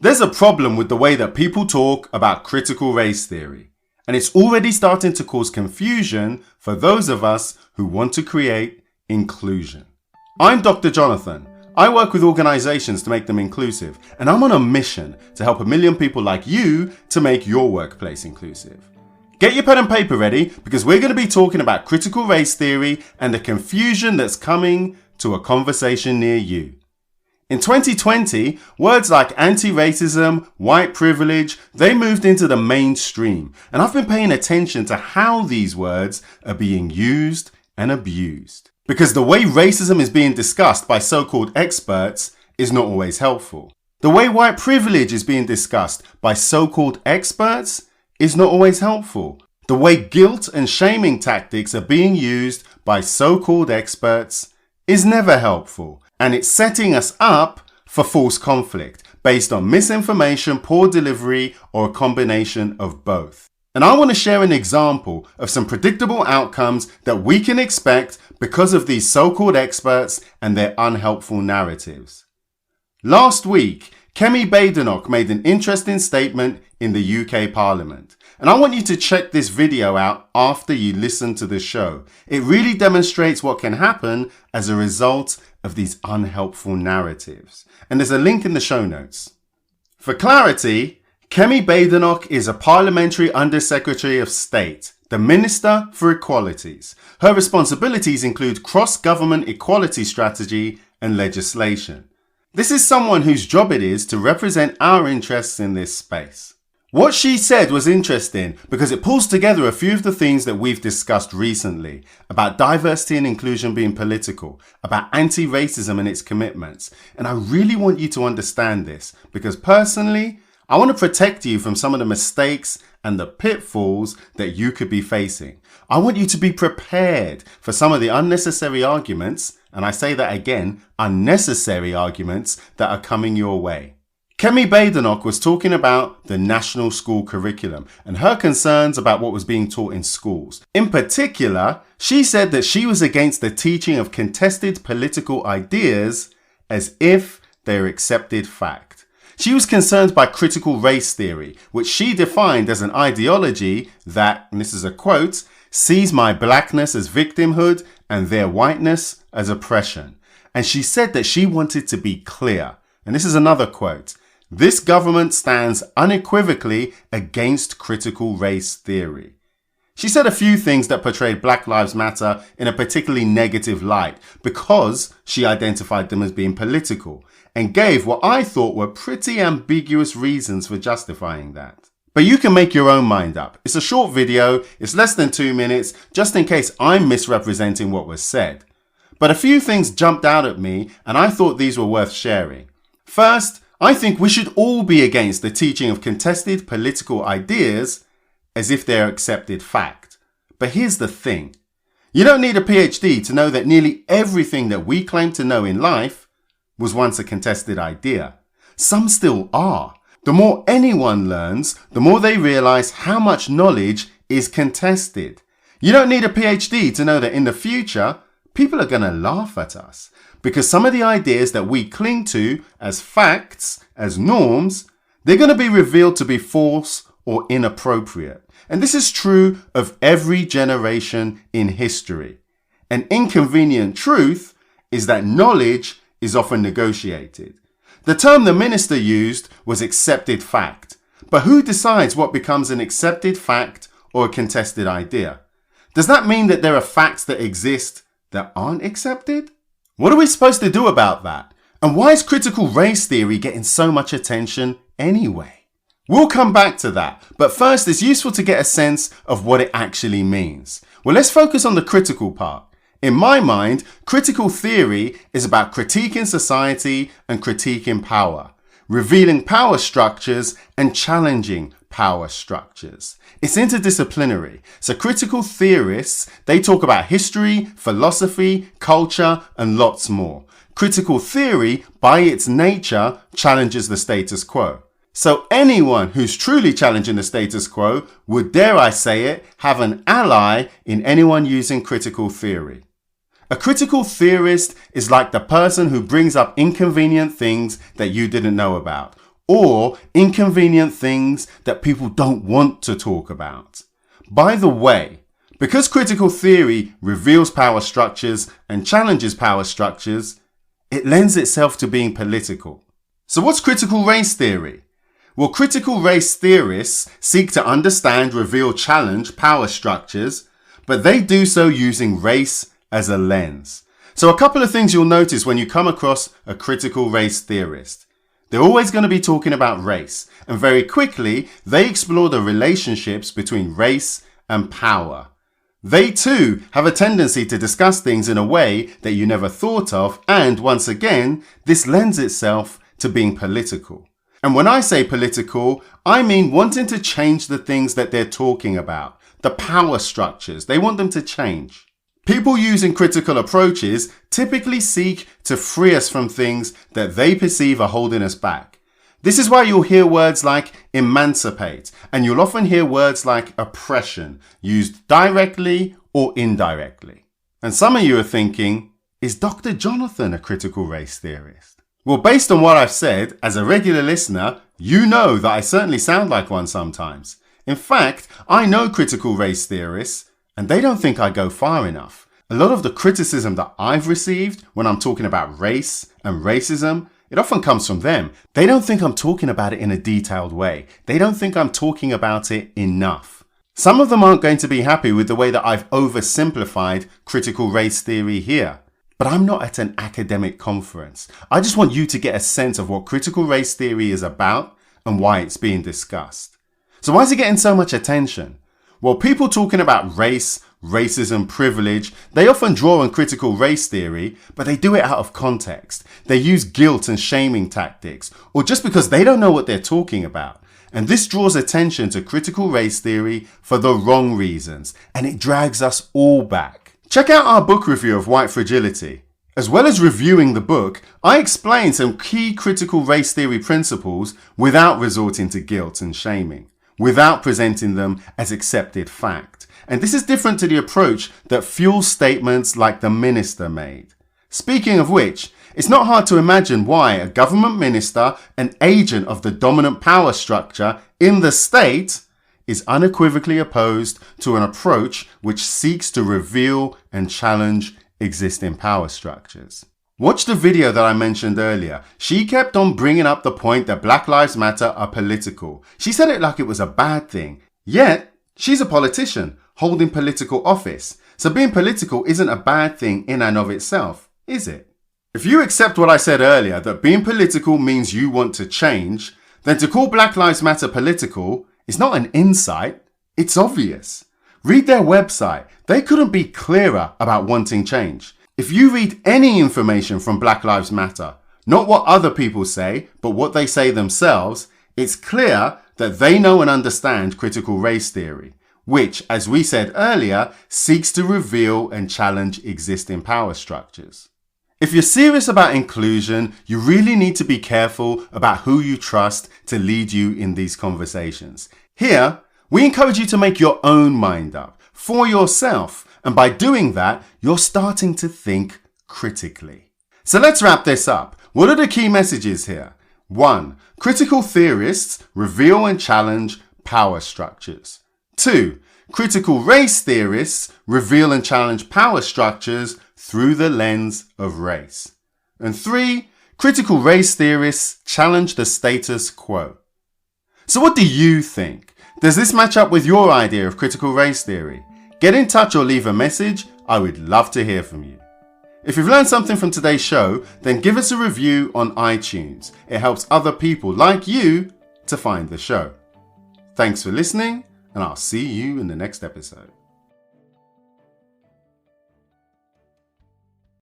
There's a problem with the way that people talk about critical race theory, and it's already starting to cause confusion for those of us who want to create inclusion. I'm Dr. Jonathan. I work with organizations to make them inclusive, and I'm on a mission to help 1 million people like you to make your workplace inclusive. Get your pen and paper ready, because we're going to be talking about critical race theory and the confusion that's coming to a conversation near you. In 2020, words like anti-racism, white privilege, they moved into the mainstream, and I've been paying attention to how these words are being used and abused. Because the way racism is being discussed by so-called experts is not always helpful. The way white privilege is being discussed by so-called experts is not always helpful. The way guilt and shaming tactics are being used by so-called experts is never helpful. And it's setting us up for false conflict based on misinformation, poor delivery, or a combination of both. And I want to share an example of some predictable outcomes that we can expect because of these so-called experts and their unhelpful narratives. Last week, Kemi Badenoch made an interesting statement in the UK Parliament. And I want you to check this video out after you listen to the show. It really demonstrates what can happen as a result of these unhelpful narratives. And there's a link in the show notes. For clarity, Kemi Badenoch is a Parliamentary Undersecretary of State, the Minister for Equalities. Her responsibilities include cross-government equality strategy and legislation. This is someone whose job it is to represent our interests in this space. What she said was interesting because it pulls together a few of the things that we've discussed recently about diversity and inclusion being political, about anti-racism and its commitments. And I really want you to understand this because personally, I want to protect you from some of the mistakes and the pitfalls that you could be facing. I want you to be prepared for some of the unnecessary arguments, and I say that again, unnecessary arguments that are coming your way. Kemi Badenoch was talking about the national school curriculum and her concerns about what was being taught in schools. In particular, she said that she was against the teaching of contested political ideas as if they're accepted fact. She was concerned by critical race theory, which she defined as an ideology that, and this is a quote, sees my blackness as victimhood and their whiteness as oppression. And she said that she wanted to be clear. And this is another quote. This government stands unequivocally against critical race theory. She said a few things that portrayed Black Lives Matter in a particularly negative light because she identified them as being political and gave what I thought were pretty ambiguous reasons for justifying that. But you can make your own mind up. It's a short video, it's less than 2 minutes, just in case I'm misrepresenting what was said. But a few things jumped out at me and I thought these were worth sharing. First, I think we should all be against the teaching of contested political ideas as if they're accepted fact. But here's the thing. You don't need a PhD to know that nearly everything that we claim to know in life was once a contested idea. Some still are. The more anyone learns, the more they realize how much knowledge is contested. You don't need a PhD to know that in the future, people are going to laugh at us because some of the ideas that we cling to as facts, as norms, they're going to be revealed to be false or inappropriate. And this is true of every generation in history. An inconvenient truth is that knowledge is often negotiated. The term the minister used was accepted fact. But who decides what becomes an accepted fact or a contested idea? Does that mean that there are facts that exist that aren't accepted? What are we supposed to do about that? And why is critical race theory getting so much attention anyway? We'll come back to that, but first it's useful to get a sense of what it actually means. Well, let's focus on the critical part. In my mind, critical theory is about critiquing society and critiquing power, revealing power structures and challenging power structures. It's interdisciplinary. So critical theorists, they talk about history, philosophy, culture, and lots more. Critical theory, by its nature, challenges the status quo. So anyone who's truly challenging the status quo would, dare I say it, have an ally in anyone using critical theory. A critical theorist is like the person who brings up inconvenient things that you didn't know about, or inconvenient things that people don't want to talk about. By the way, because critical theory reveals power structures and challenges power structures, it lends itself to being political. So what's critical race theory? Well, critical race theorists seek to understand, reveal, challenge power structures, but they do so using race as a lens. So a couple of things you'll notice when you come across a critical race theorist. They're always going to be talking about race, and very quickly they explore the relationships between race and power. They too have a tendency to discuss things in a way that you never thought of, and once again, this lends itself to being political. And when I say political, I mean wanting to change the things that they're talking about, the power structures. They want them to change. People using critical approaches typically seek to free us from things that they perceive are holding us back. This is why you'll hear words like emancipate, and you'll often hear words like oppression used directly or indirectly. And some of you are thinking, is Dr. Jonathan a critical race theorist? Well, based on what I've said, as a regular listener, you know that I certainly sound like one sometimes. In fact, I know critical race theorists, and they don't think I go far enough. A lot of the criticism that I've received when I'm talking about race and racism, it often comes from them. They don't think I'm talking about it in a detailed way. They don't think I'm talking about it enough. Some of them aren't going to be happy with the way that I've oversimplified critical race theory here. But I'm not at an academic conference. I just want you to get a sense of what critical race theory is about and why it's being discussed. So why is it getting so much attention? Well, people talking about race, racism, privilege, they often draw on critical race theory, but they do it out of context. They use guilt and shaming tactics, or just because they don't know what they're talking about. And this draws attention to critical race theory for the wrong reasons, and it drags us all back. Check out our book review of White Fragility. As well as reviewing the book, I explain some key critical race theory principles without resorting to guilt and shaming, without presenting them as accepted fact. And this is different to the approach that fuels statements like the minister made. Speaking of which, it's not hard to imagine why a government minister, an agent of the dominant power structure in the state, is unequivocally opposed to an approach which seeks to reveal and challenge existing power structures. Watch the video that I mentioned earlier. She kept on bringing up the point that Black Lives Matter are political. She said it like it was a bad thing. Yet, she's a politician holding political office. So being political isn't a bad thing in and of itself, is it? If you accept what I said earlier, that being political means you want to change, then to call Black Lives Matter political is not an insight, it's obvious. Read their website. They couldn't be clearer about wanting change. If you read any information from Black Lives Matter, not what other people say, but what they say themselves, it's clear that they know and understand critical race theory, which, as we said earlier, seeks to reveal and challenge existing power structures. If you're serious about inclusion, you really need to be careful about who you trust to lead you in these conversations. Here, we encourage you to make your own mind up for yourself. And by doing that, you're starting to think critically. So let's wrap this up. What are the key messages here? 1. Critical theorists reveal and challenge power structures. 2. Critical race theorists reveal and challenge power structures through the lens of race. And 3. Critical race theorists challenge the status quo. So what do you think? Does this match up with your idea of critical race theory? Get in touch or leave a message. I would love to hear from you. If you've learned something from today's show, then give us a review on iTunes. It helps other people like you to find the show. Thanks for listening, and I'll see you in the next episode.